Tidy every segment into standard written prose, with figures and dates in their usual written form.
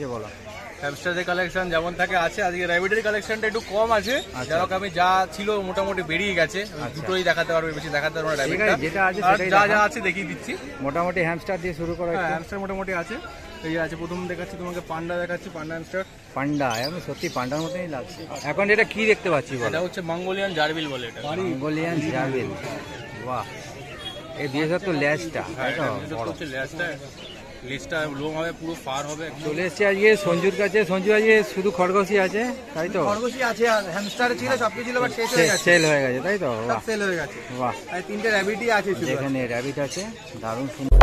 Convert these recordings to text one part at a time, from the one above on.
বলো হ্যামস্টারের কালেকশন যেমন থাকে আছে, আজকে র্যাবিটের কালেকশনটা একটু কম আছে। যারা আমি যা ছিল মোটামুটি বেরিয়ে গেছে, দুটোই দেখাতে পারবে, বেশি দেখাতে পারবো না। র্যাবিটটা যেটা আছে যা যা আছে দেখিয়ে দিচ্ছি। মোটামুটি হ্যামস্টার দিয়ে শুরু করা। হ্যাঁ, হ্যামস্টার মোটামুটি আছে। এই যে আছে, প্রথম দেখাচ্ছি তোমাকে পান্ডা দেখাচ্ছি, পান্ডা হ্যামস্টার। পান্ডা এখন সত্যি পান্ডার মতনই লাগছে। এখন এটা কি দেখতে পাচ্ছি বলো? এটা হচ্ছে মঙ্গোলিয়ান জারবিল বলে। এটা মঙ্গোলিয়ান জারবিল। বাহ, এই বিশেষত তো ল্যাজটা, তাই তো? হচ্ছে ল্যাজটা, লেজটা লোম হবে, পুরো ফার হবে। চলে এসছে আজকে সঞ্জুর কাছে। সঞ্জু আজকে শুধু খরগোশই আছে, তাই তো? খরগোশই আছে, আর হ্যামস্টার ছিল, সবকিছু ছিল, বাট শেষ হয়ে গেছে। সেল হয়ে গেছে, তাই তো? সব সেল হয়ে গেছে। বাহ, আর তিনটে র্যাবিটই আছে। এখানে র্যাবিট আছে, দারুণ সুন্দর।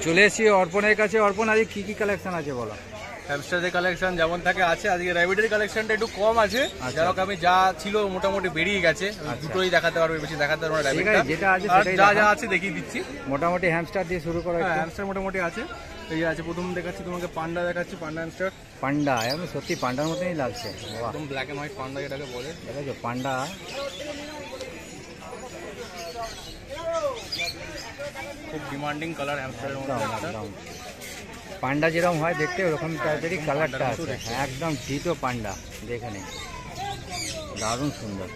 চলে এসেছি অর্পণের কাছে। অর্পণ, আজকে কি কি কালেকশন আছে বলো? হ্যামস্টারের কালেকশন যেমন থাকে আছে, আজকে র্যাবিটের কালেকশনটা একটু কম আছে। যারা আমি যা ছিল মোটামুটি বেরিয়ে গেছে, দুটোই দেখাতে পারবে, বেশি দেখাতে পারবো না। র্যাবিটটা যেটা আছে যা যা আছে দেখিয়ে দিচ্ছি। মোটামুটি হ্যামস্টার দিয়ে শুরু করা। হ্যাঁ, হ্যামস্টার মোটামুটি আছে। এই আছে, প্রথম দেখাচ্ছি তোমাকে পান্ডা দেখাচ্ছি, পান্ডা হ্যামস্টার। পান্ডা এখন সত্যি পান্ডার মতনই লাগছে। একদম ব্ল্যাক এন্ড হোয়াইট পান্ডা যেটাকে বলে, দেখো পান্ডা। খুব ডিমান্ডিং কালার হ্যামস্টারের মধ্যে। পান্ডা যেরকম হয় দেখতে, ওরকম টাইপেরই কালারটা আছে, একদম ডিটো পান্ডা। দেখে নিন, দারুণ সুন্দর।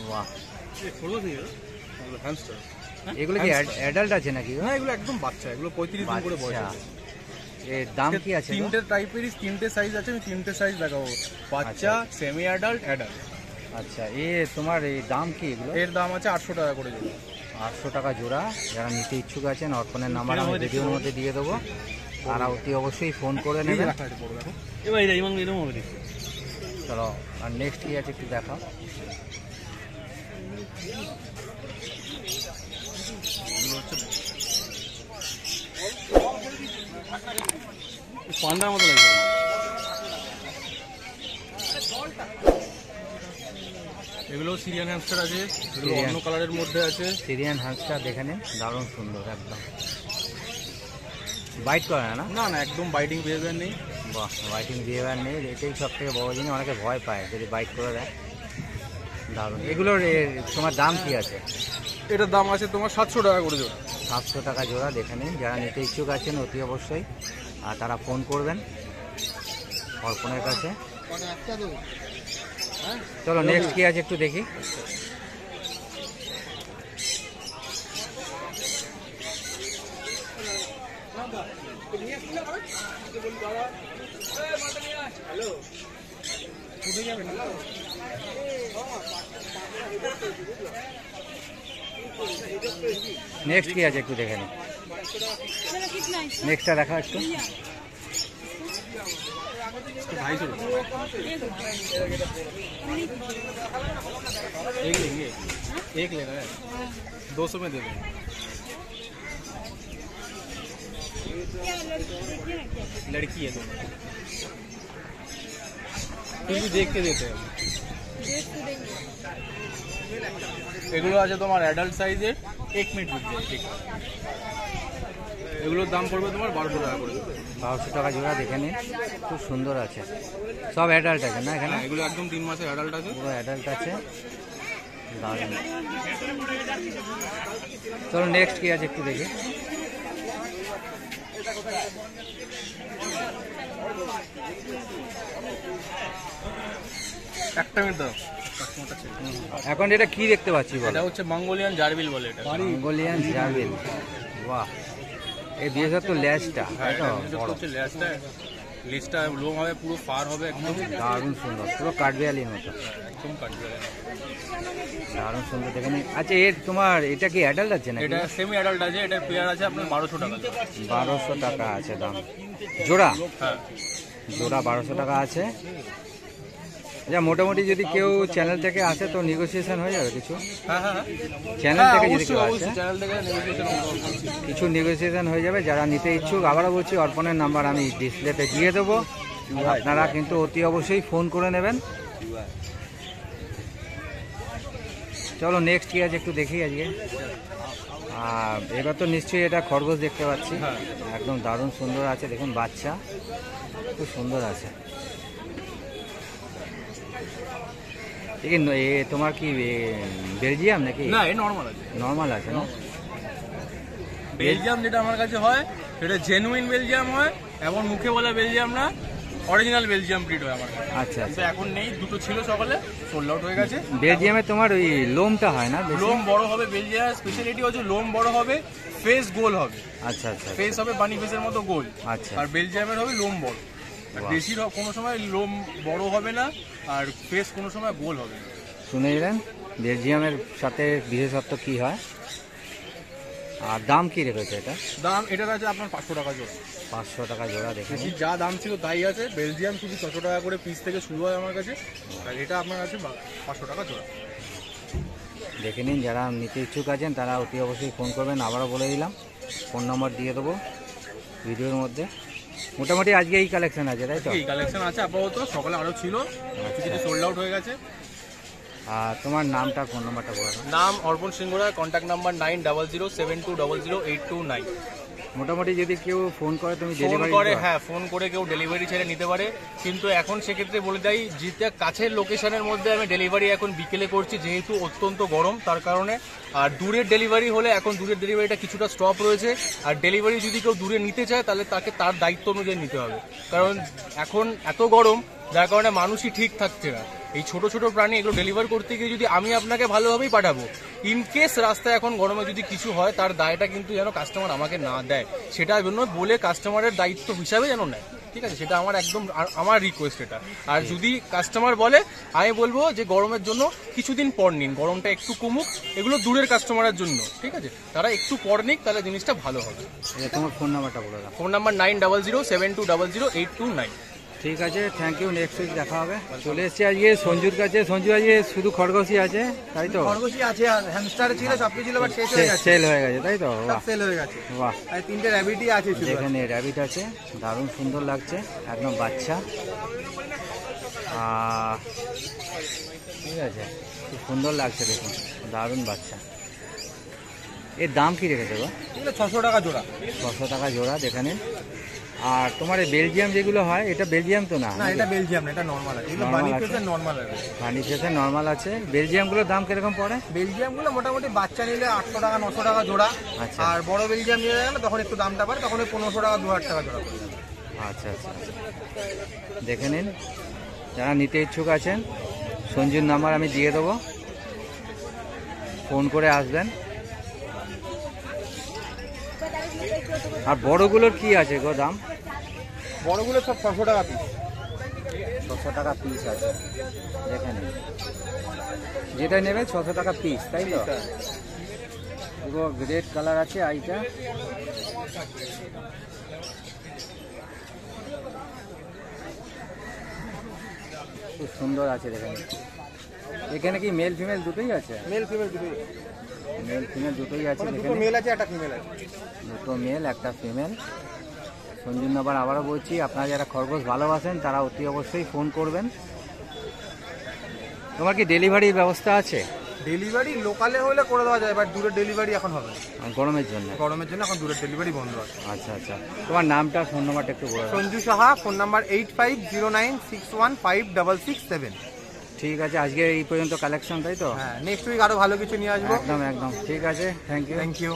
বাহ, এগুলো কি অ্যাডাল্ট আছে নাকি? হ্যাঁ, এগুলো একদম বাচ্চা, এগুলো 35 দিন করে বয়স আছে। এর দাম কি আছে? তিনটে টাইপেরই, তিনটে সাইজ আছে। আমি তিনটে সাইজ দেখাবো, বাচ্চা, সেমি অ্যাডাল্ট, অ্যাডাল্ট। আচ্ছা, তোমার এই দাম কি এগুলো? এর দাম আছে 800 টাকা করে জোড়া। 800 টাকা জোড়া। যারা নিতে ইচ্ছুক আছেন, অর্পণের নাম্বার আমি ভিডিওর মধ্যে দিয়ে দেবো, তারা অতি অবশ্যই ফোন করে নেবেন। চলো, আর নেক্সট কি আছে একটু দেখাও। পান্ডার মতো লাগবে। এগুলো সিরিয়ান হ্যামস্টার আছে, এগুলো অন্য কালারের মধ্যে আছে। সিরিয়ান হ্যামস্টার দেখে নিন, দারুণ সুন্দর, একদম বাইট করে না? না না, একদম বাইটিং বিহেভিয়ার নেই। বাহ, বাইটিং বিহেভিয়ার নেই, এটাই সব থেকে বড় জিনিস। অনেকে ভয় পায় যদি বাইট করে দেয়। দারুণ। এগুলোর তোমার দাম কি আছে? এটার দাম আছে তোমার 700 টাকা করে জোড়া। 700 টাকা জোড়া। দেখে নিন, যারা নিতে ইচ্ছুক আছেন অতি অবশ্যই আর তারা ফোন করবেন অর্পণের কাছে। চলো, নেক্সট কি আছে একটু দেখি। নেক্সট কি আছে একটু দেখে নিন। নেক্সটটা দেখা একটু। एक लेना है, 200 में दे देंगे। लड़की है दोनों, फिर भी देख के देते हैं। এগুলো আছে তোমার অ্যাডাল্ট সাইজের, 1 মিনিট বিক্রি। ঠিক, এগুলোর দাম পড়বে তোমার 1200 টাকা করে। 1200 টাকা জোড়া। দেখে নিন, খুব সুন্দর আছে। সব অ্যাডাল্ট আছে না এখানে? এগুলো একদম 3 মাসের অ্যাডাল্ট আছে, পুরো অ্যাডাল্ট আছে, দারুণ। চলো, নেক্সট কি আছে একটু দেখি। একটা মিনিট দাও। এখন এটা কি দেখতে পাচ্ছি বলো? এটা হচ্ছে মঙ্গোলিয়ান জারবিল বলে। এটা মঙ্গোলিয়ান জারবিল। বাহ, এই বিশেষত তো ল্যাজটা, তাই তো? হচ্ছে ল্যাজটা, লেজটা লোম হবে, পুরো ফার হবে, একদম দারুণ সুন্দর, পুরো কাঠবিড়ালির মতো, একদম কাঠবিড়ালি। দারুণ সুন্দর। দেখে নিন। আচ্ছা, তোমার এটা কি অ্যাডাল্ট আছে না? এটা সেমি অ্যাডাল্ট আছে। এটার পেয়ার আছে আপনার 1200 টাকা। 1200 টাকা আছে দাম জোড়া? হ্যাঁ, জোড়া 1200 টাকা আছে। আচ্ছা, মোটামুটি যদি কেউ চ্যানেল থেকে আসে তো নেগোসিয়েশন হয়ে যাবে কিছু? হ্যাঁ হ্যাঁ, চ্যানেল থেকে যদি কেউ আসে চ্যানেল থেকে কিছু নেগোসিয়েশন হয়ে যাবে। যারা নিতে ইচ্ছুক, আবারও বলছি, অর্পণের নাম্বার আমি ডিসপ্লেতে দিয়ে দেবো, আপনারা কিন্তু অতি অবশ্যই ফোন করে নেবেন। চলো, নেক্সট কি আছে একটু দেখি আজকে। এবার তো নিশ্চয়ই এটা খরগোশ দেখতে পাচ্ছি, একদম দারুণ সুন্দর আছে। দেখুন, বাচ্চা খুব সুন্দর আছে। তোমার কি বেলজিয়াম নাকি? না, এই নর্মাল আছে। নর্মাল আছে না? বেলজিয়াম যেটা আমার কাছে হয় সেটা জেনুইন বেলজিয়াম হয়, এবং মুখে বলা বেলজিয়াম না, অরিজিনাল বেলজিয়াম ব্রিড হয় আমার কাছে। আচ্ছা কিন্তু এখন নেই, দুটো ছিল সকালে, সোল্ড আউট হয়ে গেছে। বেলজিয়ামে তোমার ওই লোমটা হয় না বেশি? লোম বড় হবে, বেলজিয়াম স্পেশালিটি হচ্ছে লোম বড় হবে, ফেস গোল হবে। আচ্ছা আচ্ছা ফেস হবে বানি ফেসের মতো গোল। আচ্ছা। আর বেলজিয়ামের হবে লোম বড়। আর বাহ। দেশির কোনো সময় লোম বড় হবে না, আর ফেস কোনো সময় গোল হবে না। শুনে নিলেন বেলজিয়ামের সাথে বিশেষত্ব কি হয়, আর দাম কি রেখেছে এটা? দাম এটার আছে আপনার 500 টাকা জোড়া। 500 টাকা জোড়া। দেখে দেশি যা দাম ছিল তাই আছে। বেলজিয়াম শুধু 600 টাকা করে পিস থেকে শুরু হয় আমার কাছে, আর এটা আপনার আছে 500 টাকা জোড়া। দেখে নিন, যারা নিতে ইচ্ছুক আছেন তারা অতি অবশ্যই ফোন করবেন। আবারও বলে দিলাম, ফোন নম্বর দিয়ে দেবো ভিডিওর মধ্যে। মোটামুটি আজকে এই কালেকশন আছে তাই তো? এই কালেকশন আছে আপাতত, সকালে আরও ছিল, কিছু সোল্ড আউট হয়ে গেছে। আর তোমার নামটা, ফোন নাম্বারটা বলো। নাম অর্পণ সিংহ রায়, কন্ট্যাক্ট নাম্বার 9007200829। মোটামুটি যদি কেউ ফোন করে তুমি ফোন ডেলিভারি করে, হ্যাঁ ফোন করে কেউ ডেলিভারি ছেড়ে নিতে পারে, কিন্তু এখন সেক্ষেত্রে বলে দেয় যেটা কাছের লোকেশনের মধ্যে আমি ডেলিভারি এখন বিকেলে করছি, যেহেতু অত্যন্ত গরম তার কারণে। আর দূরের ডেলিভারি হলে এখন দূরের ডেলিভারিটা কিছুটা স্টপ রয়েছে, আর ডেলিভারি যদি কেউ দূরে নিতে চায় তাহলে তাকে তার দায়িত্ব অনুযায়ী নিতে হবে, কারণ এখন এত গরম যার কারণে মানুষই ঠিক থাকছে না। এই ছোট ছোট প্রাণী এগুলো ডেলিভার করতে গিয়ে যদি আমি আপনাকে ভালোভাবেই পাঠাবো, ইনকেস রাস্তায় এখন গরমে যদি কিছু হয় তার দায়টা কিন্তু যেন কাস্টমার আমাকে না দেয়, সেটার জন্য বলে কাস্টমারের দায়িত্ব হিসাবে যেন নেয়, ঠিক আছে? সেটা আমার একদম আমার রিকোয়েস্ট এটা। আর যদি কাস্টমার বলে, আমি বলবো যে গরমের জন্য কিছুদিন পর নিন, গরমটা একটু কমুক, এগুলো দূরের কাস্টমারের জন্য, ঠিক আছে? তারা একটু পর নিক, তাহলে জিনিসটা ভালো হবে। তোমার ফোন নাম্বারটা বলে দাও। Phone number 9007200829। ঠিক আছে, থ্যাংক ইউ। নেক্সট উইক দেখা হবে। চলে এসেছি আজকে সঞ্জুর কাছে। সঞ্জু আজকে শুধু খরগোশই আছে তাই তো? খরগোশই আছে, আর হ্যামস্টার ছিল, সবকিছু ছিল, বাট শেষ হয়ে গেছে। সেল হয়ে গেছে তাই তো? সব বাহ সেল হয়ে গেছে। বাহ, আর 3টে র্যাবিটই আছে শুধু। এখানে র্যাবিট আছে, দারুণ সুন্দর লাগছে, একদম বাচ্চা। ঠিক আছে, খুব সুন্দর লাগছে, দেখুন দারুণ বাচ্চা। এর দাম কি রেখেছে গো? এগুলো 600 টাকা জোড়া। 600 টাকা জোড়া, দেখে নিন। আর তোমার এই বেলজিয়াম যেগুলো হয়, এটা বেলজিয়াম তো না? না, এটা বেলজিয়াম না, এটা নরমাল আছে। এগুলো Normal বানি আছে। ফেসের নরমাল আছে। ফার্নিচারের নর্মাল আছে। বেলজিয়ামগুলোর দাম কিরকম পড়ে? বেলজিয়ামগুলো মোটামুটি বাচ্চা নিলে 800 টাকা 900 টাকা জোড়া। আচ্ছা। আর বড় বেলজিয়াম নিয়ে গেলে তখন একটু দামটা বাড়ে, তখন 1500 টাকা 2000 টাকা জোড়া পড়ে যাবে। আচ্ছা আচ্ছা আচ্ছা। দেখে নিন, যারা নিতে ইচ্ছুক আছেন সঞ্জুর নাম্বার আমি দিয়ে দেবো, ফোন করে আসবেন। আর বড়গুলোর কি আছে গো দাম? বড়গুলো সব 600 টাকা পিস। 600 টাকা পিস আছে, দেখে নিন। যেটা নেবে 600 টাকা পিস তাই তো? পুরো রেড কালার আছে আইটা। খুব সুন্দর আছে, দেখে নিন। এখানে কি মেল ফিমেল দুটোই আছে? মেল ফিমেল দুটোই। মেল ফিমেল দুটোই আছে, মানে দেখে দুটো নিন। মেল আছে, একটা ফিমেল আছে। দুটো মেল একটা ফিমেল। সঞ্জুর নাম্বার আবারও বলছি, আপনারা যারা খরগোশ ভালোবাসেন তারা অতি অবশ্যই ফোন করবেন। তোমার কি ডেলিভারির ব্যবস্থা আছে? ডেলিভারি লোকালে হলে করে দেওয়া যায়, বাট দূরের ডেলিভারি এখন হবে না। গরমের জন্য? গরমের জন্য এখন দূরের ডেলিভারি বন্ধ আছে। আচ্ছা আচ্ছা। তোমার নামটা, ফোন নাম্বারটা একটু বলে দাও। Sanju Saha, phone number 8509615677। ঠিক আছে, আজকে এই পর্যন্ত কালেকশন তাই তো? হ্যাঁ, নেক্সট উইক আরো ভালো কিছু নিয়ে আসবো। একদম একদম, ঠিক আছে, থ্যাংক ইউ। Thank you.